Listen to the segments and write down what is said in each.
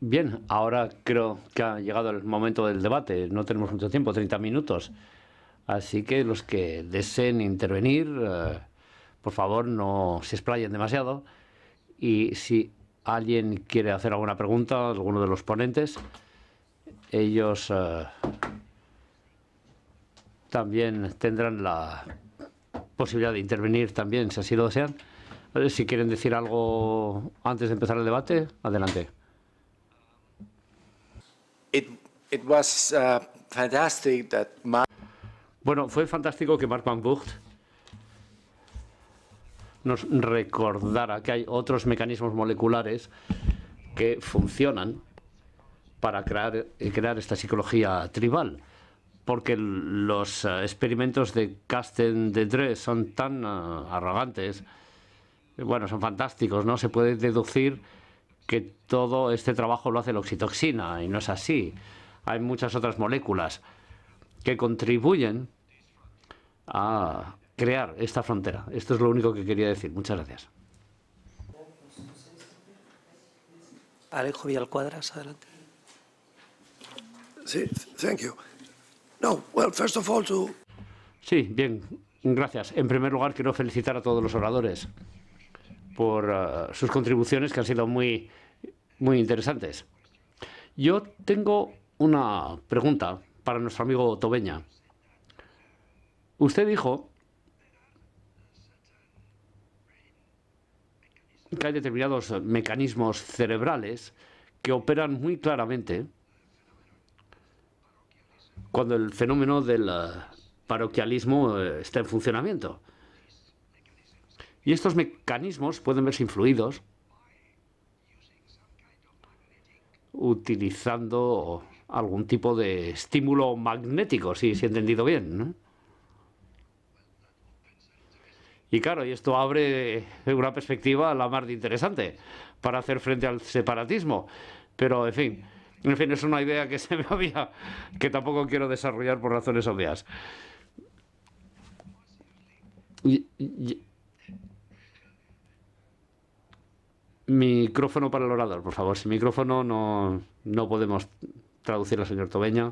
Bien, ahora creo que ha llegado el momento del debate. No tenemos mucho tiempo, 30 minutos. Así que los que deseen intervenir, por favor, no se explayen demasiado. Y si alguien quiere hacer alguna pregunta, alguno de los ponentes, ellos también tendrán la posibilidad de intervenir también, si así lo desean. Si quieren decir algo antes de empezar el debate, adelante. It was fantastic that Bueno, fue fantástico que Mark Van Vugt nos recordara que hay otros mecanismos moleculares que funcionan para crear esta psicología tribal. Porque los experimentos de Carsten de Dre son tan arrogantes, bueno, son fantásticos, ¿no? Se puede deducir que todo este trabajo lo hace la oxitoxina, y no es así. Hay muchas otras moléculas que contribuyen a crear esta frontera. Esto es lo único que quería decir. Muchas gracias. Alejo Villalcuadras, adelante. Sí, thank you. No, well, first of all, Sí, bien, gracias. En primer lugar, quiero felicitar a todos los oradores por sus contribuciones, que han sido muy interesantes. Yo tengo una pregunta para nuestro amigo Tobeña. Usted dijo que hay determinados mecanismos cerebrales que operan muy claramente cuando el fenómeno del paroquialismo está en funcionamiento. Y estos mecanismos pueden verse influidos utilizando algún tipo de estímulo magnético, si he entendido bien, ¿no? Y claro, y esto abre una perspectiva la más de interesante para hacer frente al separatismo. Pero, en fin, es una idea que se me había, que tampoco quiero desarrollar por razones obvias. Micrófono para el orador, por favor. Sin micrófono no podemos traducir al señor Tobeña.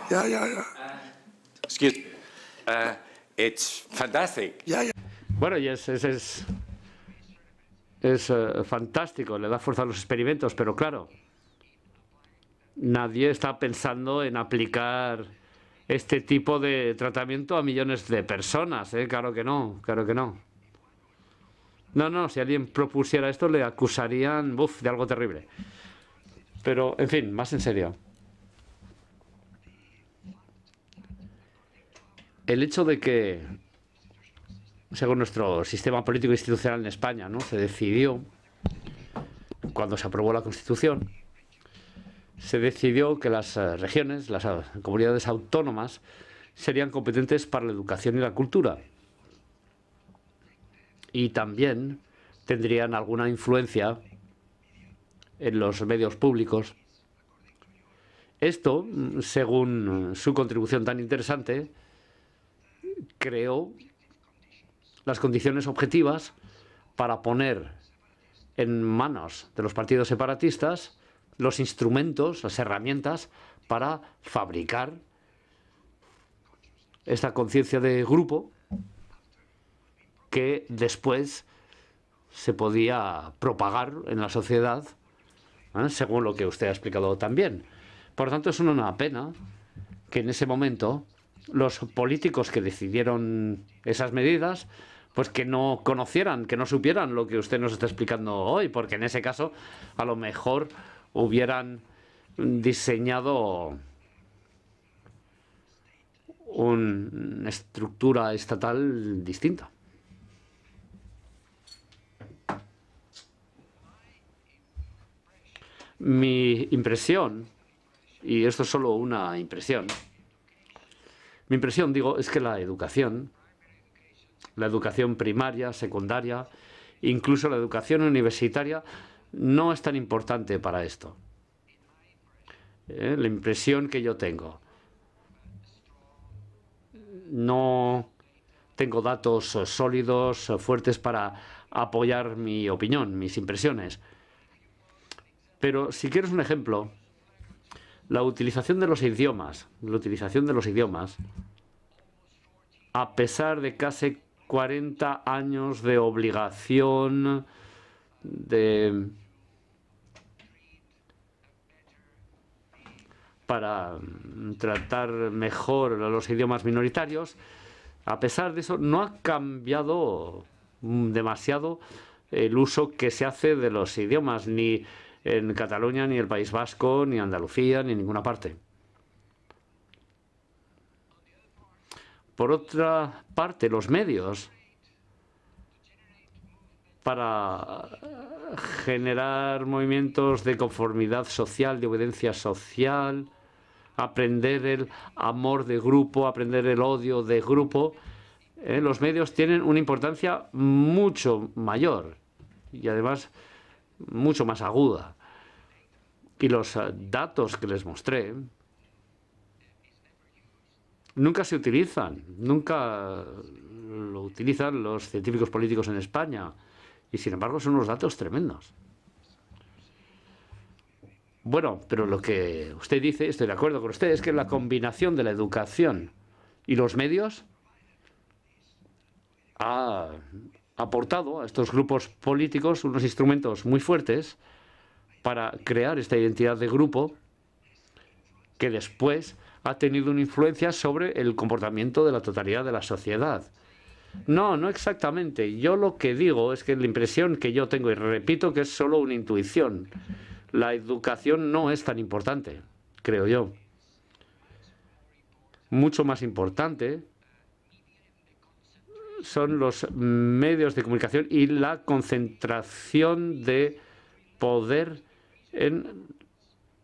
Yeah. excuse it's fantastic. Yeah. Bueno, y es fantástico, le da fuerza a los experimentos, pero claro, nadie está pensando en aplicar este tipo de tratamiento a millones de personas, ¿eh? Claro que no, claro que no. No, si alguien propusiera esto le acusarían, de algo terrible. Pero, en fin, más en serio. El hecho de que, según nuestro sistema político institucional en España, ¿no?, se decidió, cuando se aprobó la Constitución, se decidió que las regiones, las comunidades autónomas, serían competentes para la educación y la cultura. Y también tendrían alguna influencia en los medios públicos. Esto, según su contribución tan interesante, creó las condiciones objetivas para poner en manos de los partidos separatistas los instrumentos, las herramientas para fabricar esta conciencia de grupo que después se podía propagar en la sociedad, según lo que usted ha explicado también. Por lo tanto, es una pena que en ese momento los políticos que decidieron esas medidas, pues que no conocieran, que no supieran lo que usted nos está explicando hoy, porque en ese caso a lo mejor hubieran diseñado una estructura estatal distinta. Mi impresión, y esto es solo una impresión, mi impresión, digo, es que la educación primaria, secundaria, incluso la educación universitaria, no es tan importante para esto. La impresión que yo tengo. No tengo datos sólidos, fuertes para apoyar mi opinión, mis impresiones. Pero si quieres un ejemplo, la utilización de los idiomas, a pesar de casi 40 años de obligación para tratar mejor a los idiomas minoritarios, a pesar de eso no ha cambiado demasiado el uso que se hace de los idiomas, ni en Cataluña, ni el País Vasco, ni Andalucía, ni en ninguna parte. Por otra parte, los medios, para generar movimientos de conformidad social, de obediencia social, aprender el amor de grupo, aprender el odio de grupo, los medios tienen una importancia mucho mayor y además mucho más aguda. Y los datos que les mostré nunca se utilizan, nunca lo utilizan los científicos políticos en España. Y sin embargo son unos datos tremendos. Bueno, pero lo que usted dice, estoy de acuerdo con usted, es que la combinación de la educación y los medios ha aportado a estos grupos políticos unos instrumentos muy fuertes para crear esta identidad de grupo que después ha tenido una influencia sobre el comportamiento de la totalidad de la sociedad. No, no exactamente. Yo lo que digo es que la impresión que yo tengo, y repito que es solo una intuición, la educación no es tan importante, creo yo. Mucho más importante son los medios de comunicación y la concentración de poder en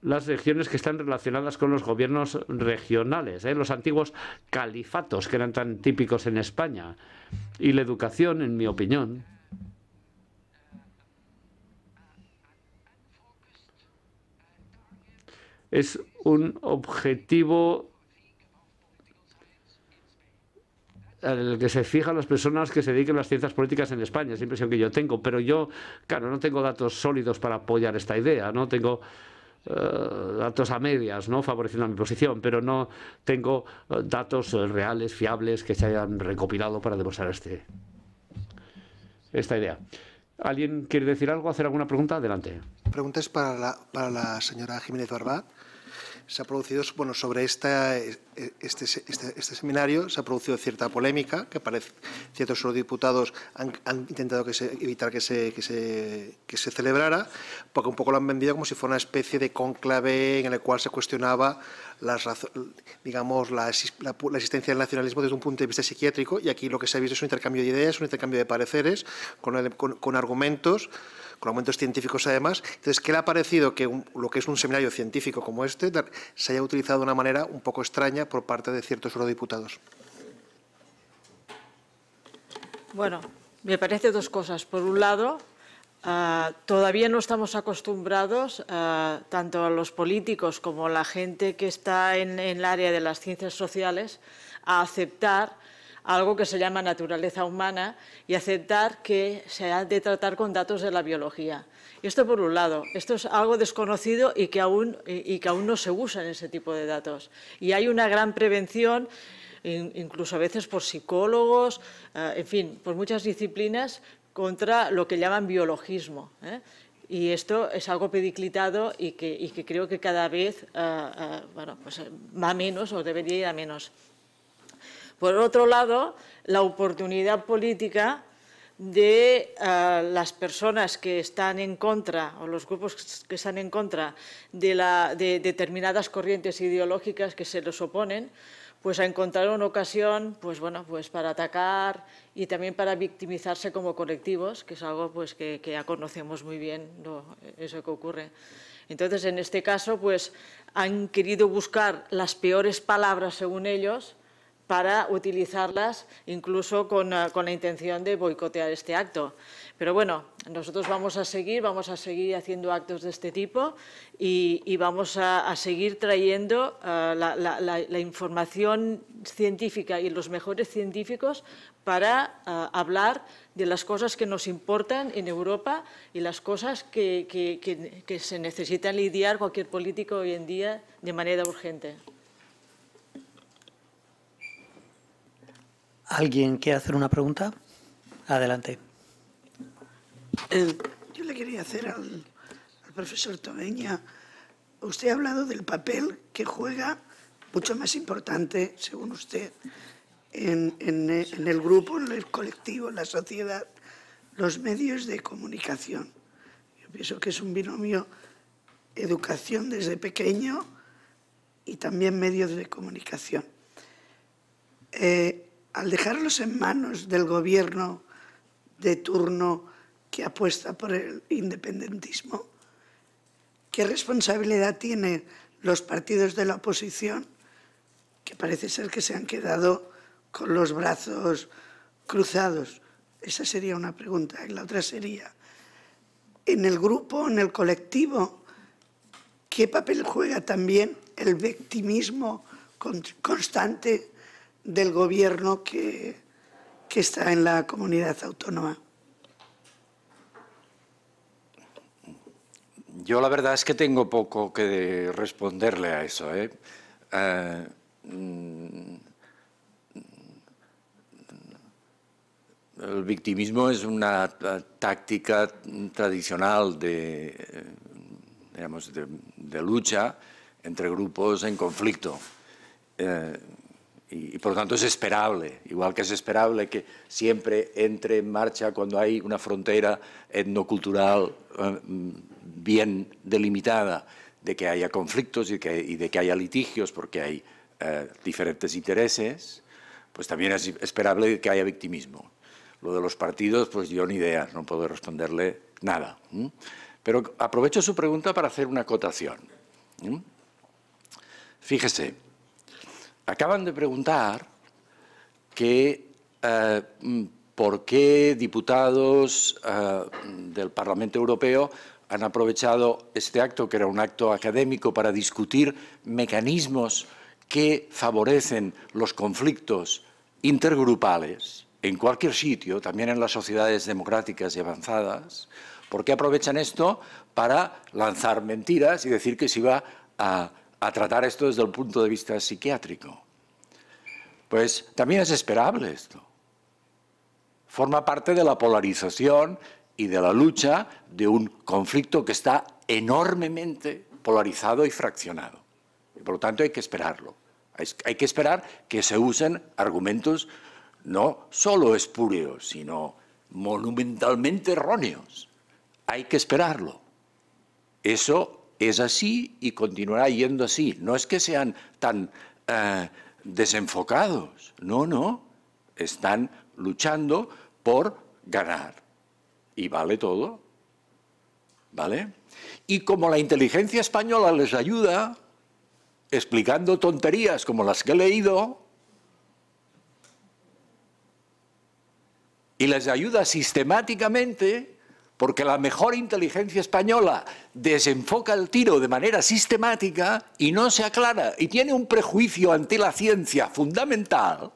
las regiones que están relacionadas con los gobiernos regionales, los antiguos califatos que eran tan típicos en España. Y la educación, en mi opinión, es un objetivo al que se fijan las personas que se dediquen a las ciencias políticas en España. Es la impresión que yo tengo. Pero yo, claro, no tengo datos sólidos para apoyar esta idea. No tengo datos a medias, ¿no?, favoreciendo a mi posición, pero no tengo datos reales, fiables, que se hayan recopilado para demostrar esta idea. ¿Alguien quiere decir algo, hacer alguna pregunta? Adelante. La pregunta es para la señora Jiménez Barbat. Se ha producido, bueno, sobre este seminario se ha producido cierta polémica, que parece ciertos eurodiputados han intentado evitar que se celebrara, porque un poco lo han vendido como si fuera una especie de cónclave en el cual se cuestionaba la existencia del nacionalismo desde un punto de vista psiquiátrico, y aquí lo que se ha visto es un intercambio de ideas, un intercambio de pareceres, con argumentos científicos además. Entonces, ¿qué le ha parecido que lo que es un seminario científico como este se haya utilizado de una manera un poco extraña por parte de ciertos eurodiputados? Bueno, me parece dos cosas. Por un lado, todavía no estamos acostumbrados, tanto a los políticos como a la gente que está en el área de las ciencias sociales, a aceptar algo que se llama naturaleza humana y aceptar que se ha de tratar con datos de la biología. Esto por un lado. Esto es algo desconocido y que aún no se usa en ese tipo de datos. Y hay una gran prevención, incluso a veces por psicólogos, en fin, por muchas disciplinas, contra lo que llaman biologismo. Y esto es algo periclitado y que creo que cada vez bueno, pues va a menos o debería ir a menos. Por otro lado, la oportunidad política de las personas que están en contra, o los grupos que están en contra de determinadas corrientes ideológicas que se les oponen, pues a encontrar una ocasión, pues bueno, pues para atacar y también para victimizarse como colectivos, que es algo pues que ya conocemos muy bien eso que ocurre. Entonces, en este caso, pues han querido buscar las peores palabras, según ellos, para utilizarlas incluso con la intención de boicotear este acto. Pero bueno, nosotros vamos a seguir haciendo actos de este tipo y vamos a seguir trayendo la información científica y los mejores científicos para hablar de las cosas que nos importan en Europa y las cosas que se necesitan lidiar cualquier político hoy en día de manera urgente. ¿Alguien quiere hacer una pregunta? Adelante. Yo le quería hacer al profesor Tobeña. Usted ha hablado del papel que juega, mucho más importante, según usted, en el grupo, en el colectivo, en la sociedad, los medios de comunicación. Yo pienso que es un binomio educación desde pequeño y también medios de comunicación. Al dejarlos en manos del gobierno de turno que apuesta por el independentismo, ¿qué responsabilidad tienen los partidos de la oposición, que parece ser que se han quedado con los brazos cruzados? Esa sería una pregunta. Y la otra sería, en el grupo, en el colectivo, ¿qué papel juega también el victimismo constante del gobierno que está en la comunidad autónoma? Yo la verdad es que tengo poco que responderle a eso. El victimismo es una táctica tradicional de lucha entre grupos en conflicto. Y por lo tanto es esperable, igual que es esperable que siempre entre en marcha cuando hay una frontera etnocultural bien delimitada, de que haya conflictos y de que haya litigios porque hay diferentes intereses, pues también es esperable que haya victimismo. Lo de los partidos, pues yo ni idea, no puedo responderle nada. Pero aprovecho su pregunta para hacer una acotación. Fíjese. Acaban de preguntar que por qué diputados del Parlamento Europeo han aprovechado este acto, que era un acto académico, para discutir mecanismos que favorecen los conflictos intergrupales en cualquier sitio, también en las sociedades democráticas y avanzadas. ¿Por qué aprovechan esto? Para lanzar mentiras y decir que se iba a tratar esto desde el punto de vista psiquiátrico. Pues también es esperable esto. Forma parte de la polarización y de la lucha de un conflicto que está enormemente polarizado y fraccionado. Y por lo tanto hay que esperarlo. Hay que esperar que se usen argumentos no solo espúreos, sino monumentalmente erróneos. Hay que esperarlo. Eso es así y continuará yendo así. No es que sean tan desenfocados, no. Están luchando por ganar. Y vale todo. ¿Vale? Y como la inteligencia española les ayuda, explicando tonterías como las que he leído, y les ayuda sistemáticamente, porque la mejor inteligencia española desenfoca el tiro de manera sistemática y no se aclara, y tiene un prejuicio ante la ciencia fundamental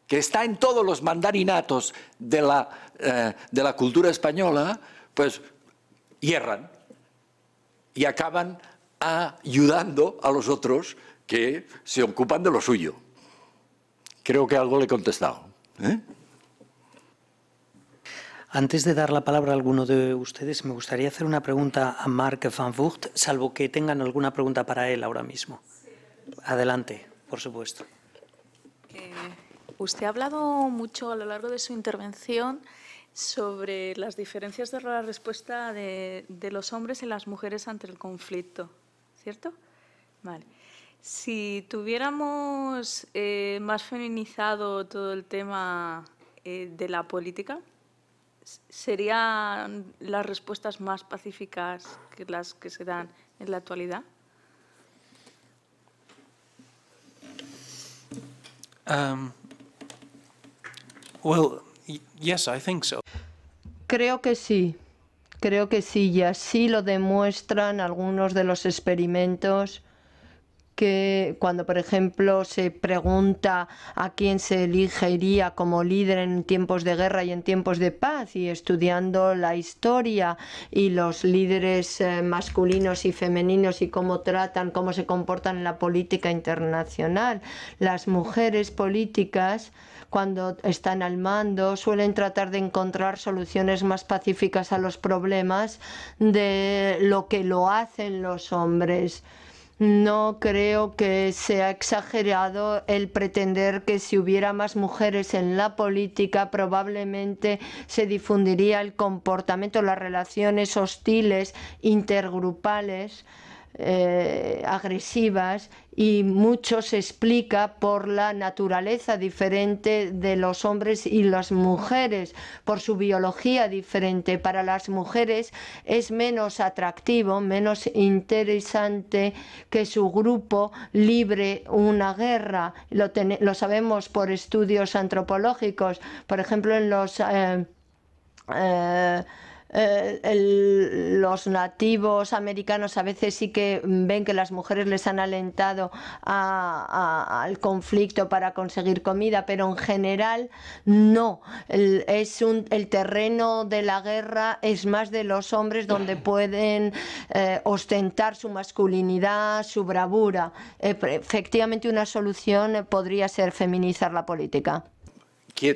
que está en todos los mandarinatos de la cultura española, pues hierran y acaban ayudando a los otros que se ocupan de lo suyo. Creo que algo le he contestado. Antes de dar la palabra a alguno de ustedes, me gustaría hacer una pregunta a Mark Van Vugt, salvo que tengan alguna pregunta para él ahora mismo. Adelante, por supuesto. Usted ha hablado mucho a lo largo de su intervención sobre las diferencias de la respuesta de los hombres y las mujeres ante el conflicto, ¿cierto? Vale. Si tuviéramos más feminizado todo el tema de la política, ¿serían las respuestas más pacíficas que las que se dan en la actualidad? Well, yes, I think so. Creo que sí, y así lo demuestran algunos de los experimentos que cuando, por ejemplo, se pregunta a quién se elegiría como líder en tiempos de guerra y en tiempos de paz, y estudiando la historia y los líderes masculinos y femeninos y cómo se comportan en la política internacional, las mujeres políticas, cuando están al mando, suelen tratar de encontrar soluciones más pacíficas a los problemas de lo que lo hacen los hombres. No creo que sea exagerado el pretender que si hubiera más mujeres en la política probablemente se difundiría el comportamiento, las relaciones hostiles, intergrupales, agresivas, y mucho se explica por la naturaleza diferente de los hombres y las mujeres, por su biología diferente. Para las mujeres es menos atractivo, menos interesante que su grupo libre una guerra. Lo sabemos por estudios antropológicos. Por ejemplo, en los nativos americanos a veces sí que ven que las mujeres les han alentado al conflicto para conseguir comida, pero en general no. El terreno de la guerra es más de los hombres, donde pueden ostentar su masculinidad, su bravura. Efectivamente, una solución podría ser feminizar la política.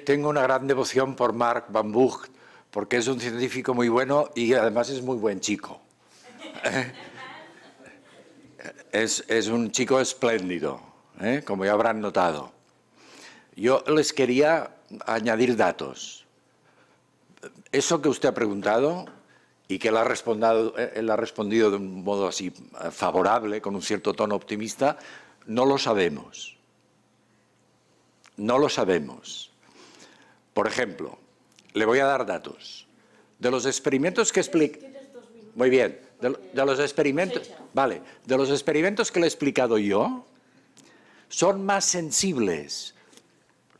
Tengo una gran devoción por Mark Van Vugt, porque es un científico muy bueno y además es muy buen chico. Es un chico espléndido, como ya habrán notado. Yo les quería añadir datos. Eso que usted ha preguntado y que él ha respondido de un modo así favorable, con un cierto tono optimista, no lo sabemos. No lo sabemos. Por ejemplo, le voy a dar datos. De los experimentos que Muy bien. De los experimentos... Vale. De los experimentos que le he explicado yo, son más sensibles.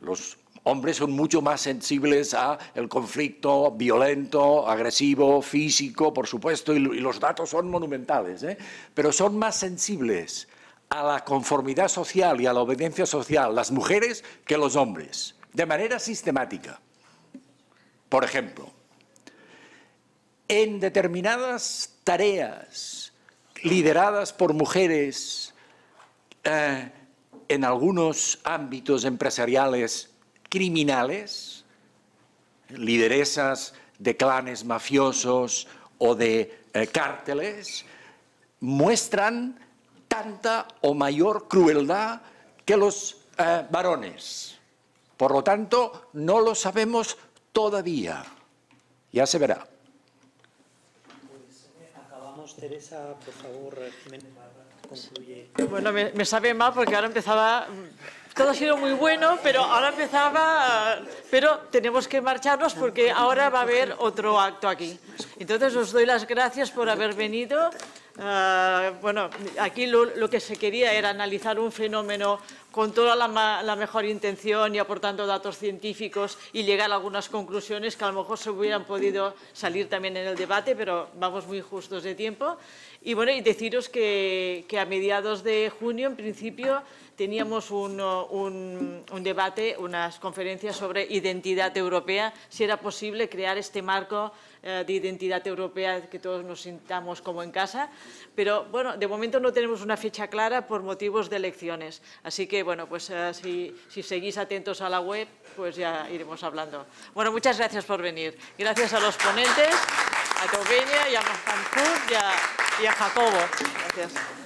Los hombres son mucho más sensibles al conflicto violento, agresivo, físico, por supuesto, y los datos son monumentales, pero son más sensibles a la conformidad social y a la obediencia social las mujeres que los hombres, de manera sistemática. Por ejemplo, en determinadas tareas lideradas por mujeres en algunos ámbitos empresariales criminales, lideresas de clanes mafiosos o de cárteles, muestran tanta o mayor crueldad que los varones. Por lo tanto, no lo sabemos todavía. Ya se verá. Pues acabamos, Teresa, por favor, concluye. Bueno, me sabe mal porque ahora empezaba... Todo ha sido muy bueno, pero ahora empezaba... Pero tenemos que marcharnos porque ahora va a haber otro acto aquí. Entonces, os doy las gracias por haber venido. Bueno, aquí lo que se quería era analizar un fenómeno con toda la mejor intención y aportando datos científicos y llegar a algunas conclusiones que a lo mejor se hubieran podido salir también en el debate, pero vamos muy justos de tiempo. Y bueno, y deciros que a mediados de junio, en principio, teníamos un debate, unas conferencias sobre identidad europea, si era posible crear este marco de identidad europea que todos nos sintamos como en casa, pero bueno, de momento no tenemos una fecha clara por motivos de elecciones, así que bueno, pues si seguís atentos a la web, pues ya iremos hablando. Bueno, muchas gracias por venir, gracias a los ponentes, a Taubenia y a Van Vugt y a Jacobo. Gracias.